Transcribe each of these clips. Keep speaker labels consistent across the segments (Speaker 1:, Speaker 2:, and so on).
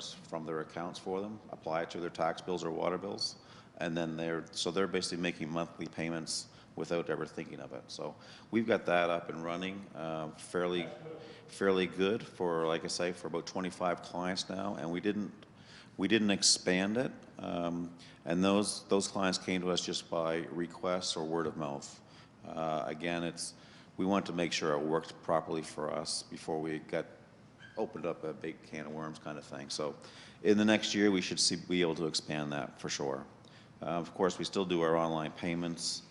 Speaker 1: dollars from their accounts for them, apply it to their tax bills or water bills, and then they're basically making monthly payments without ever thinking of it. So we've got that up and running fairly good for, like I say, for about 25 clients now, and we didn't expand it, and those clients came to us just by request or word of mouth. Again, we want to make sure it worked properly for us before we opened up a big can of worms kind of thing. So in the next year, we should be able to expand that for sure. Of course, we still do our online payments.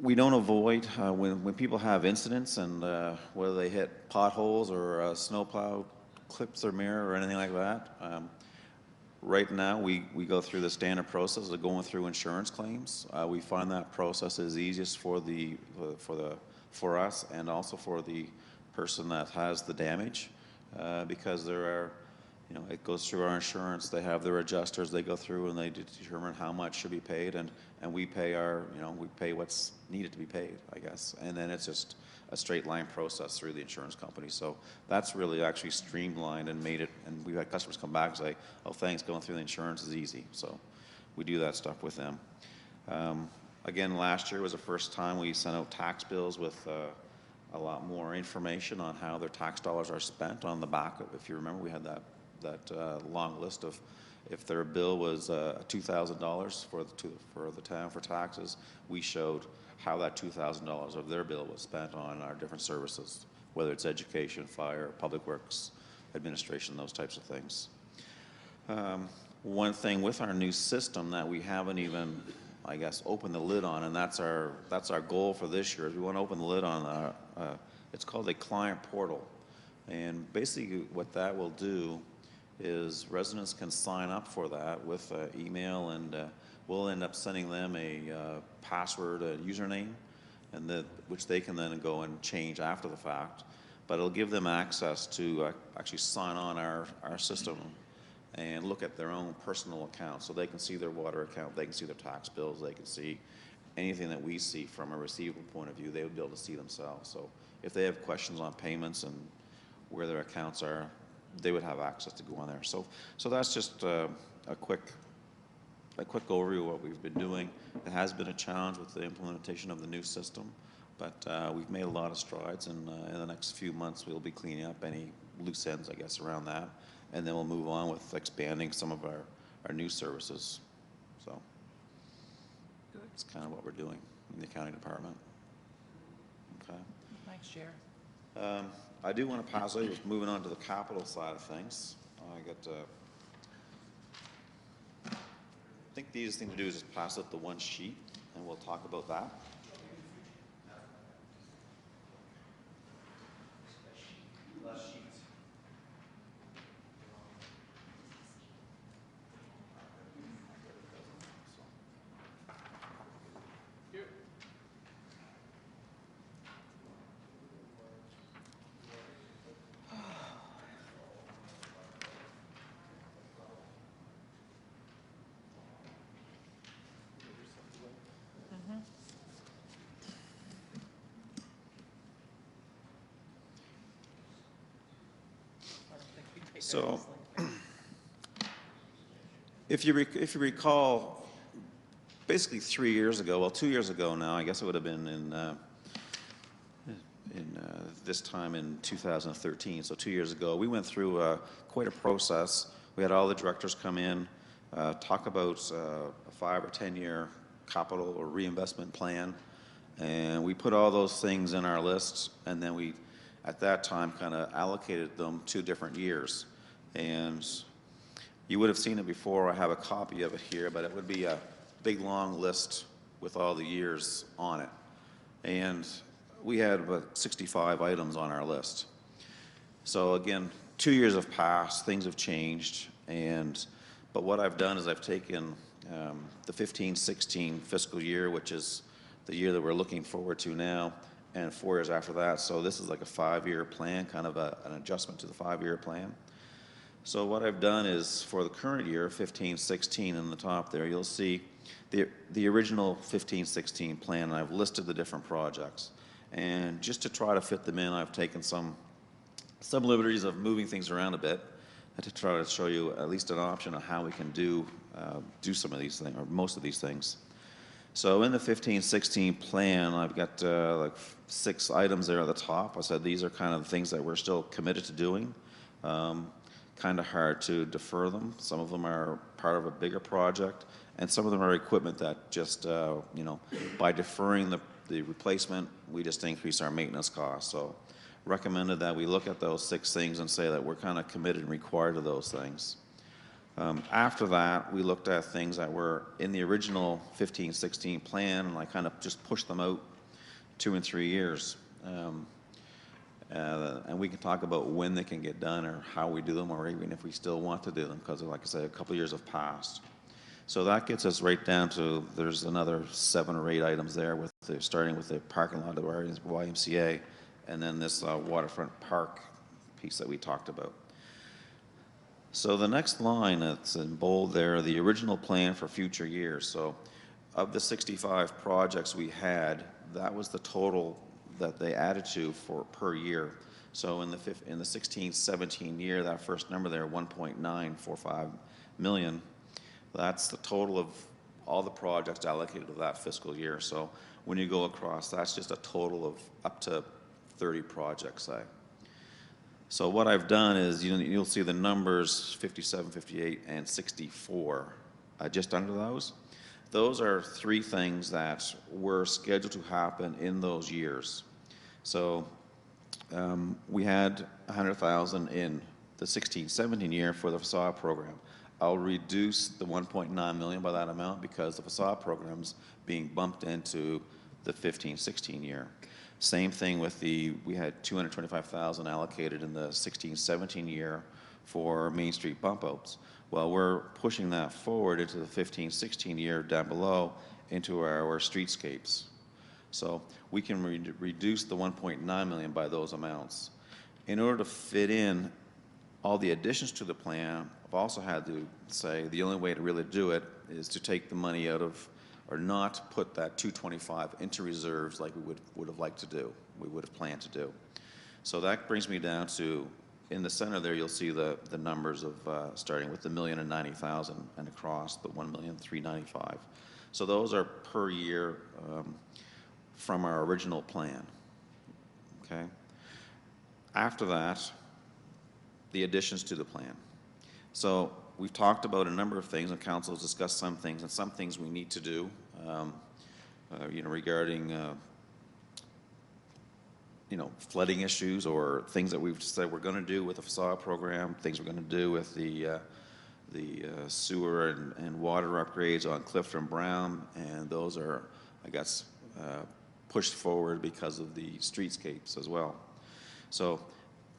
Speaker 1: We don't avoid when people have incidents, and whether they hit potholes or a snowplow clips their mirror or anything like that. Right now, we go through the standard process of going through insurance claims. We find that process is easiest for us and also for the person that has the damage, because there are, it goes through our insurance. They have their adjusters. They go through and they determine how much should be paid, and we pay we pay what's needed to be paid, I guess. And then it's just a straight line process through the insurance company. So that's really actually streamlined and made it, and we've had customers come back and say, oh, thanks, going through the insurance is easy. So we do that stuff with them. Again, last year was the first time we sent out tax bills with a lot more information on how their tax dollars are spent on the back. If you remember, we had that long list of, if their bill was $2,000 for the town for taxes, we showed how that $2,000 of their bill was spent on our different services, whether it's education, fire, public works, administration, those types of things. One thing with our new system that we haven't even, I guess, opened the lid on, and that's our goal for this year, is we want to open the lid on it's called a client portal. And basically what that will do is residents can sign up for that with email, and we'll end up sending them a password, a username, and which they can then go and change after the fact. But it'll give them access to actually sign on our system and look at their own personal account. So they can see their water account, they can see their tax bills, they can see anything that we see from a receivable point of view, they would be able to see themselves. So if they have questions on payments and where their accounts are, they would have access to go on there. So that's just a quick overview of what we've been doing. It has been a challenge with the implementation of the new system, but we've made a lot of strides, and in the next few months we'll be cleaning up any loose ends, I guess, around that, and then we'll move on with expanding some of our new services. So that's kind of what we're doing in the accounting department. Okay.
Speaker 2: Thanks, Chair.
Speaker 1: I do want to pass over, moving on to the capital side of things. I think the easiest thing to do is just pass out the one sheet, and we'll talk about that. So, if you recall, basically 3 years ago, well, 2 years ago now, I guess it would have been in this time in 2013. So 2 years ago, we went through quite a process. We had all the directors come in, talk about a 5 or 10 year capital or reinvestment plan, and we put all those things in our list, and then we, at that time, kind of allocated them to different years. And you would have seen it before. I have a copy of it here, but it would be a big long list with all the years on it. And we had about 65 items on our list. So again, 2 years have passed, things have changed, but what I've done is I've taken the 15-16 fiscal year, which is the year that we're looking forward to now, and 4 years after that. So this is like a 5-year plan, kind of an adjustment to the 5-year plan. So what I've done is, for the current year, 15-16, in the top there, you'll see the original 15-16 plan, and I've listed the different projects. And just to try to fit them in, I've taken some some liberties of moving things around a bit to try to show you at least an option of how we can do some of these things, or most of these things. So in the 15-16 plan, I've got like 6 items there at the top. I said these are kind of things that we're still committed to doing. Kind of hard to defer them. Some of them are part of a bigger project, and some of them are equipment that just, you know, by deferring the replacement, we just increase our maintenance costs. So recommended that we look at those 6 things and say that we're kind of committed and required to those things. After that, we looked at things that were in the original 15-16 plan, and I kind of just pushed them out 2 and 3 years. And we can talk about when they can get done or how we do them, or even if we still want to do them, because like I said, a couple of years have passed. So that gets us right down to, there's another 7 or 8 items there, with starting with the parking lot of the YMCA, and then this waterfront park piece that we talked about. So the next line that's in bold there, the original plan for future years. So of the 65 projects we had, that was the total that they added to for per year. So in the 16-17 year, that first number there, 1.945 million, that's the total of all the projects allocated to that fiscal year. So when you go across, that's just a total of up to 30 projects, say. So what I've done is, you'll see the numbers 57, 58, and 64 just under those. Those are 3 things that were scheduled to happen in those years. So we had 100,000 in the 16-17 year for the facade program. I'll reduce the 1.9 million by that amount because the facade program's being bumped into the 15-16 year. Same thing with we had 225,000 allocated in the 16-17 year for Main Street bump outs. Well, we're pushing that forward into the 15-16 year down below into our streetscapes. So we can reduce the 1.9 million by those amounts. In order to fit in all the additions to the plan, I've also had to say the only way to really do it is to take the money out of, or not put that 225 into reserves like we would have liked to do, we would have planned to do. So that brings me down to, in the center there, you'll see the numbers of starting with the 1,090,000 and across the 1,395,000. So those are per year from our original plan. Okay. After that, the additions to the plan. So we've talked about a number of things, and council has discussed some things, and some things we need to do, regarding, flooding issues, or things that we've said we're going to do with the facade program, things we're going to do with the sewer and water upgrades on Clifton Brown, and those are, I guess, pushed forward because of the streetscapes as well. So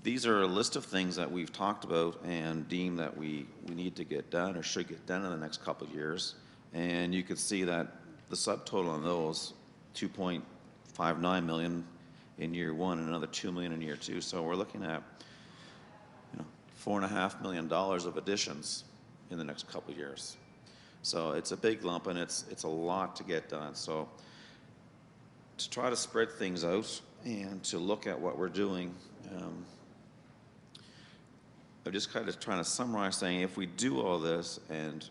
Speaker 1: these are a list of things that we've talked about and deem that we need to get done or should get done in the next couple of years. And you can see that the subtotal on those, 2.59 million in year 1 and another 2 million in year 2. So we're looking at $4.5 million of additions in the next couple of years. So it's a big lump, and it's a lot to get done. So to try to spread things out and to look at what we're doing, I'm just kind of trying to summarize, saying if we do all this, and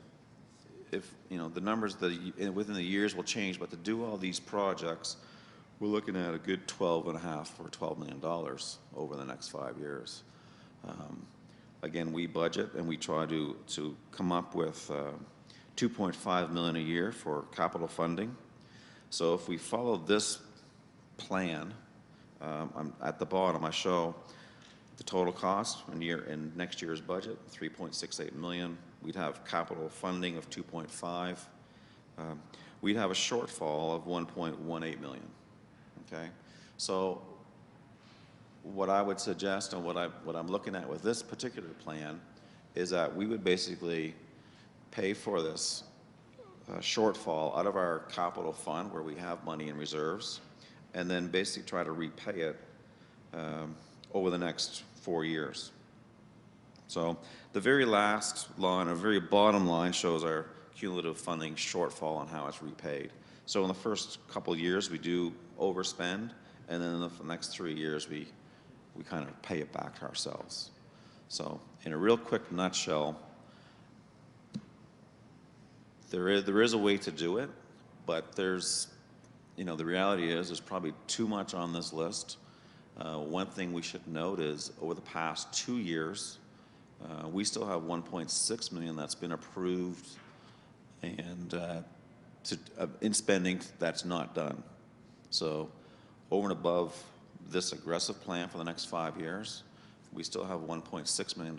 Speaker 1: if the numbers within the years will change, but to do all these projects, we're looking at a good 12.5 or $12 million over the next 5 years. Again, we budget and we try to come up with 2.5 million a year for capital funding. So if we follow this plan, at the bottom I show the total cost in next year's budget, 3.68 million. We'd have capital funding of 2.5. We'd have a shortfall of 1.18 million. Okay, so what I would suggest, and what I'm looking at with this particular plan, is that we would basically pay for this shortfall out of our capital fund, where we have money in reserves, and then basically try to repay it over the next 4 years. So the very last line, or very bottom line, shows our cumulative funding shortfall and how it's repaid. So in the first couple of years we do overspend, and then in the next 3 years we we kind of pay it back to ourselves. So in a real quick nutshell, there is a way to do it, but there's, the reality is there's probably too much on this list. One thing we should note is over the past 2 years, we still have 1.6 million that's been approved and in spending that's not done. So over and above this aggressive plan for the next 5 years, we still have $1.6 million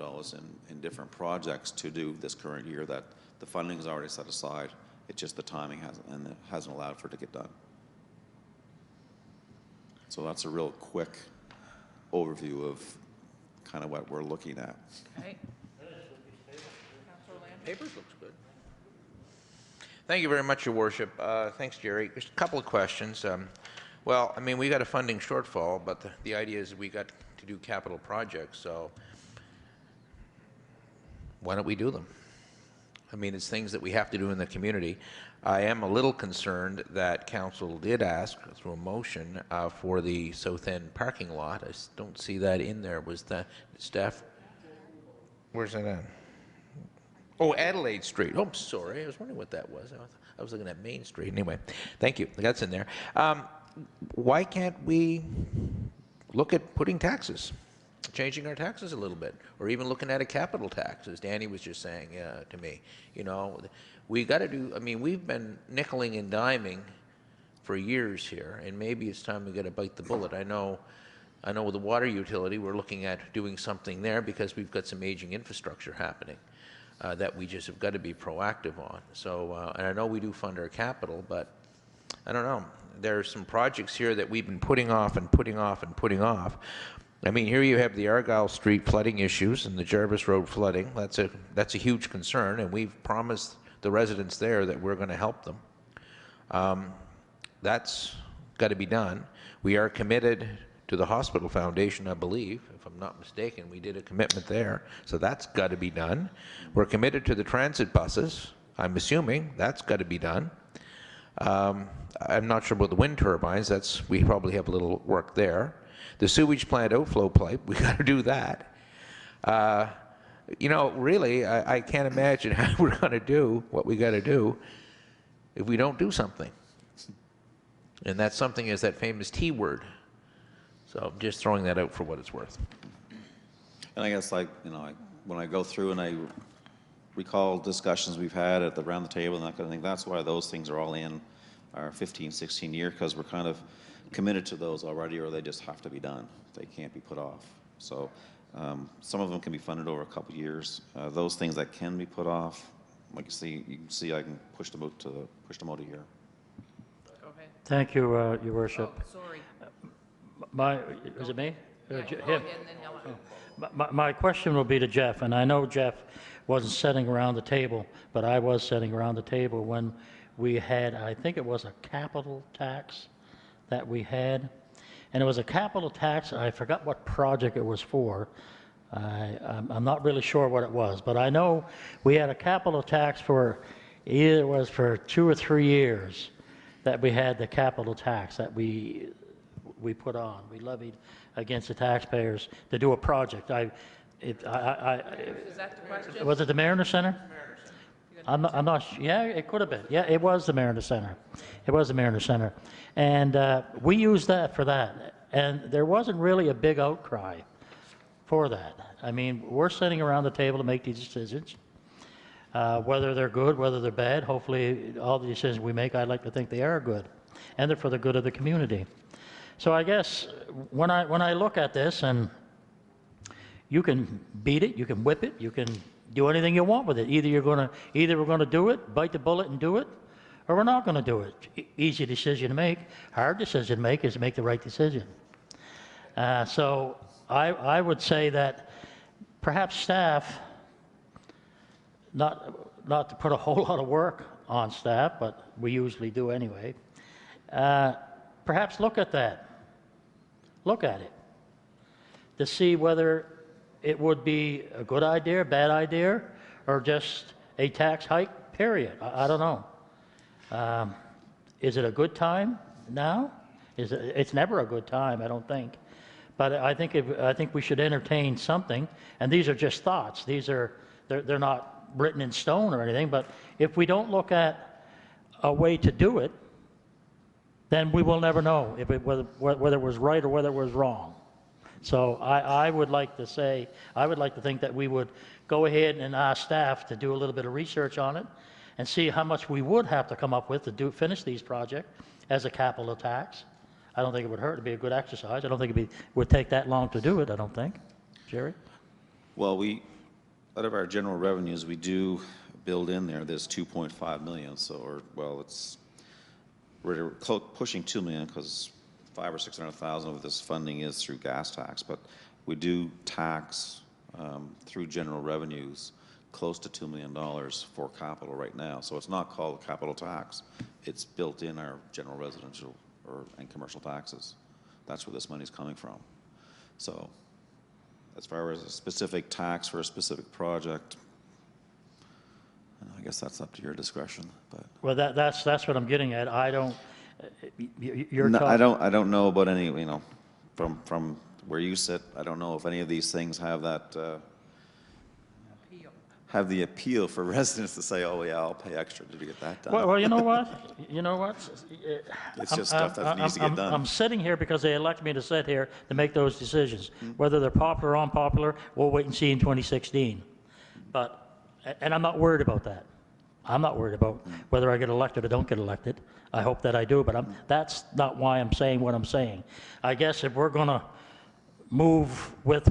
Speaker 1: in different projects to do this current year that the funding is already set aside. It's just the timing hasn't allowed for it to get done. So that's a real quick overview of kind of what we're looking at.
Speaker 2: Okay.
Speaker 3: Papers looks good. Thank you very much, Your Worship. Thanks, Jerry. Just a couple of questions. Well, I mean, we got a funding shortfall, but the idea is we got to do capital projects, so why don't we do them? I mean, it's things that we have to do in the community. I am a little concerned that council did ask through a motion for the South End parking lot. I don't see that in there. Was that staff? Where's that at? Oh, Adelaide Street. Oh, I'm sorry. I was wondering what that was. I was looking at Main Street. Anyway, thank you. That's in there. Why can't we look at putting taxes, changing our taxes a little bit, or even looking at a capital tax, as Danny was just saying to me? We got to do, I mean, we've been nickeling and diming for years here, and maybe it's time we got to bite the bullet. I know with the water utility, we're looking at doing something there because we've got some aging infrastructure happening that we just have got to be proactive on. So, and I know we do fund our capital, but I don't know. There are some projects here that we've been putting off and putting off and putting off. I mean, here you have the Argyle Street flooding issues and the Jarvis Road flooding. That's a huge concern, and we've promised the residents there that we're going to help them. That's got to be done. We are committed to the Hospital Foundation, I believe, if I'm not mistaken. We did a commitment there, so that's got to be done. We're committed to the transit buses. I'm assuming that's got to be done. I'm not sure about the wind turbines. We probably have a little work there. The sewage plant outflow pipe, we got to do that. Really, I can't imagine how we're going to do what we got to do if we don't do something. And that something is that famous T word. So I'm just throwing that out for what it's worth.
Speaker 1: And I guess, when I go through and I recall discussions we've had around the table and that kind of thing, that's why those things are all in our 15, 16 year, because we're kind of committed to those already, or they just have to be done. They can't be put off. So some of them can be funded over a couple of years. Those things that can be put off, like you can see I can push them out a year.
Speaker 2: Go ahead.
Speaker 4: Thank you, Your Worship.
Speaker 2: Oh, sorry.
Speaker 4: Is it me?
Speaker 2: Yeah,
Speaker 4: Him?
Speaker 2: go again, then Helen.
Speaker 4: My question will be to Jeff, and I know Jeff wasn't sitting around the table, but I was sitting around the table when we had, I think it was a capital tax that we had. And it was a capital tax, I forgot what project it was for. I'm not really sure what it was, but I know we had a capital tax for, either it was for 2 or 3 years that we had the capital tax that we put on. We levied against the taxpayers to do a project.
Speaker 2: Is that the question?
Speaker 4: Was it the Mariner Center? I'm not, yeah, it could have been. Yeah, it was the Mariner Center. It was the Mariner Center. And we used that for that. And there wasn't really a big outcry for that. I mean, we're sitting around the table to make these decisions. Whether they're good, whether they're bad, hopefully all the decisions we make, I'd like to think they are good. And they're for the good of the community. So I guess when I look at this, and you can beat it, you can whip it, you can do anything you want with it. Either we're gonna do it, bite the bullet and do it, or we're not gonna do it. Easy decision to make. Hard decision to make is to make the right decision. So I would say that perhaps staff, not to put a whole lot of work on staff, but we usually do anyway, perhaps look at that. Look at it to see whether it would be a good idea, bad idea, or just a tax hike, period. I don't know. Is it a good time now? It's never a good time, I don't think. But I think we should entertain something, and these are just thoughts. They're not written in stone or anything, but if we don't look at a way to do it, then we will never know whether it was right or whether it was wrong. So I would like to think that we would go ahead and ask staff to do a little bit of research on it and see how much we would have to come up with to finish these projects as a capital tax. I don't think it would hurt. It'd be a good exercise. I don't think it would take that long to do it, I don't think. Jerry?
Speaker 1: Well, out of our general revenues, we do build in there's 2.5 million, we're pushing 2 million because 500,000 or 600,000 of this funding is through gas tax, but we do tax through general revenues close to $2 million for capital right now. So it's not called a capital tax. It's built in our general residential and commercial taxes. That's where this money's coming from. So as far as a specific tax for a specific project, I guess that's up to your discretion. But
Speaker 4: Well, that's what I'm getting at. I don't. You're
Speaker 1: no,
Speaker 4: talking.
Speaker 1: I don't know about any. From where you sit, I don't know if any of these things have that
Speaker 2: Appeal.
Speaker 1: have the appeal for residents to say, "Oh yeah, I'll pay extra to get that done."
Speaker 4: Well, you know what? You know what?
Speaker 1: It's just stuff that needs to get done.
Speaker 4: I'm sitting here because they elect me to sit here to make those decisions. Whether they're popular or unpopular, we'll wait and see in 2016. And I'm not worried about that. I'm not worried about whether I get elected or don't get elected. I hope that I do, but that's not why I'm saying what I'm saying. I guess if we're going to move with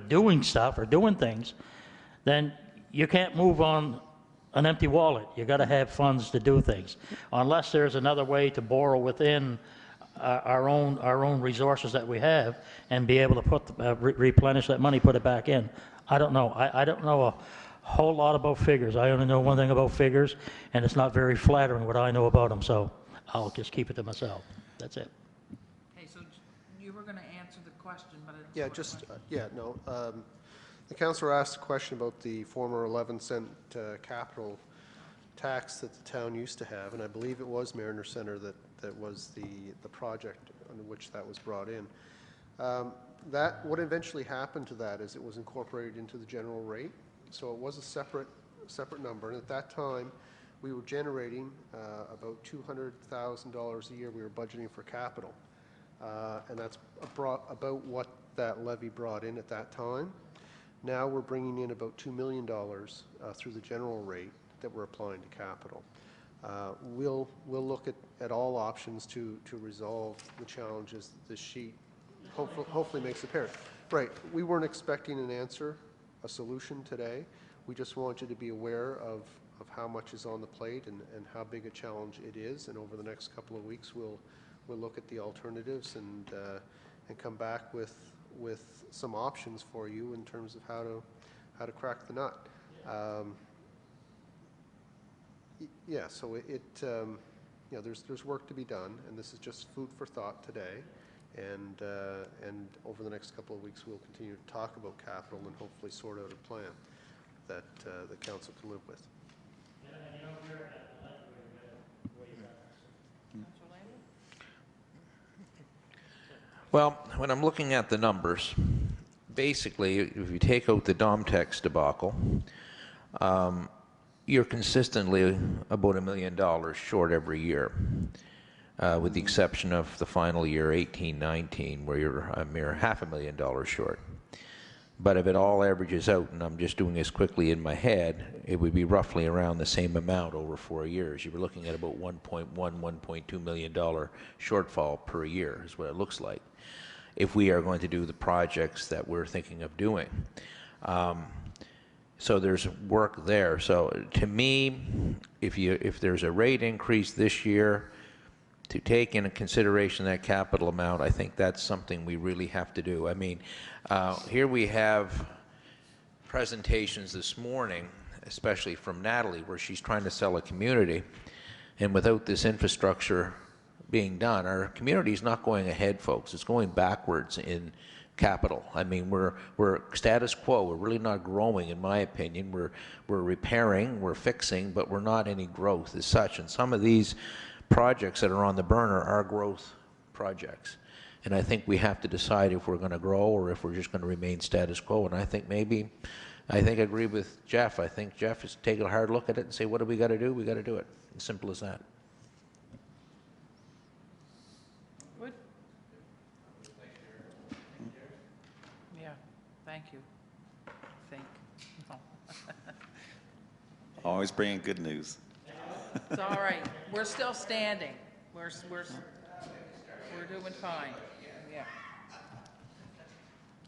Speaker 4: doing stuff or doing things, then you can't move on an empty wallet. You got to have funds to do things. Unless there's another way to borrow within our own resources that we have and be able to replenish that money, put it back in. I don't know. I don't know a whole lot about figures. I only know one thing about figures, and it's not very flattering what I know about them, so I'll just keep it to myself. That's it.
Speaker 2: Okay, so you were going to answer the question, but it's.
Speaker 5: Yeah, the councillor asked a question about the former 11-cent capital tax that the town used to have, and I believe it was Mariner Centre that was the project on which that was brought in. What eventually happened to that is it was incorporated into the general rate, so it was a separate number, and at that time we were generating about $200,000 a year we were budgeting for capital, and that's about what that levy brought in at that time. Now we're bringing in about $2 million through the general rate that we're applying to capital. We'll look at all options to resolve the challenges that this sheet hopefully makes apparent. Right, we weren't expecting an answer, a solution today. We just want you to be aware of how much is on the plate and how big a challenge it is. And over the next couple of weeks, we'll look at the alternatives and come back with some options for you in terms of how to crack the nut. Yeah, so there's work to be done, and this is just food for thought today. And over the next couple of weeks, we'll continue to talk about capital and hopefully sort out a plan that the council can live with.
Speaker 3: Well, when I'm looking at the numbers, basically, if you take out the Domtex debacle, you're consistently about $1 million short every year, with the exception of the final year, 18-19, where you're a mere $500,000 short. But if it all averages out, and I'm just doing this quickly in my head, it would be roughly around the same amount over 4 years. You were looking at about $1.2 million shortfall per year is what it looks like, if we are going to do the projects that we're thinking of doing. So there's work there. So to me, if there's a rate increase this year, to take into consideration that capital amount, I think that's something we really have to do. I mean, here we have presentations this morning, especially from Natalie, where she's trying to sell a community, and without this infrastructure being done, our community is not going ahead, folks. It's going backwards in capital. I mean, we're status quo. We're really not growing, in my opinion. We're repairing, we're fixing, but we're not any growth as such. And some of these projects that are on the burner are growth projects. And I think we have to decide if we're going to grow or if we're just going to remain status quo. And I think I agree with Jeff. I think Jeff is take a hard look at it and say, what do we got to do? We got to do it. As simple as that.
Speaker 2: Good? Yeah, thank you. Think. No.
Speaker 1: Always bringing good news.
Speaker 2: It's all right. We're still standing. We're doing fine. Yeah.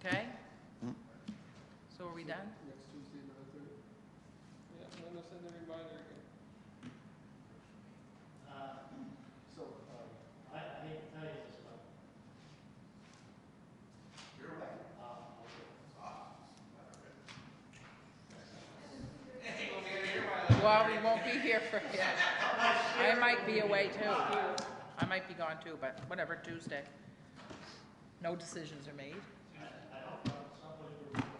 Speaker 2: Okay? So are we done?
Speaker 6: Next Tuesday, 9:30? Yeah, I'm gonna send a reminder again.
Speaker 4: I hate to tell you this, but.
Speaker 2: Well, we won't be here for, yeah. I might be away too. I might be gone too, but whatever, Tuesday. No decisions are made.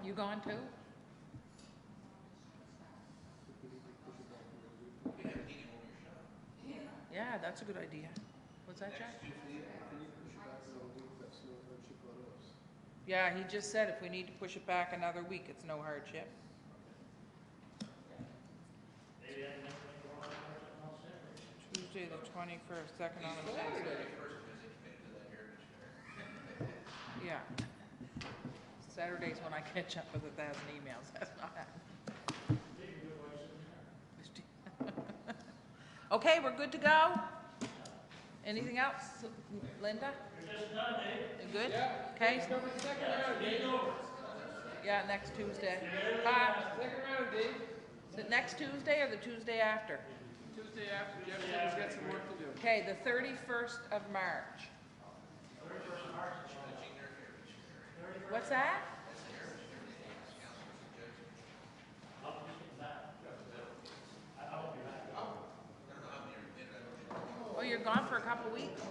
Speaker 2: You gone too? Yeah, that's a good idea. What's that, Jack? Yeah, he just said if we need to push it back another week, it's no hardship. Tuesday the 21st, second on the Wednesday. Yeah. Saturday's when I catch up with 1,000 emails. That's not happening. Okay, we're good to go? Anything else, Linda? You good? Okay. Yeah, next Tuesday.
Speaker 6: Second round, Dave.
Speaker 2: Is it next Tuesday or the Tuesday after?
Speaker 6: Tuesday after, Jeff said he's got some work to do.
Speaker 2: Okay, the 31st of March. What's that? Oh, you're gone for a couple weeks?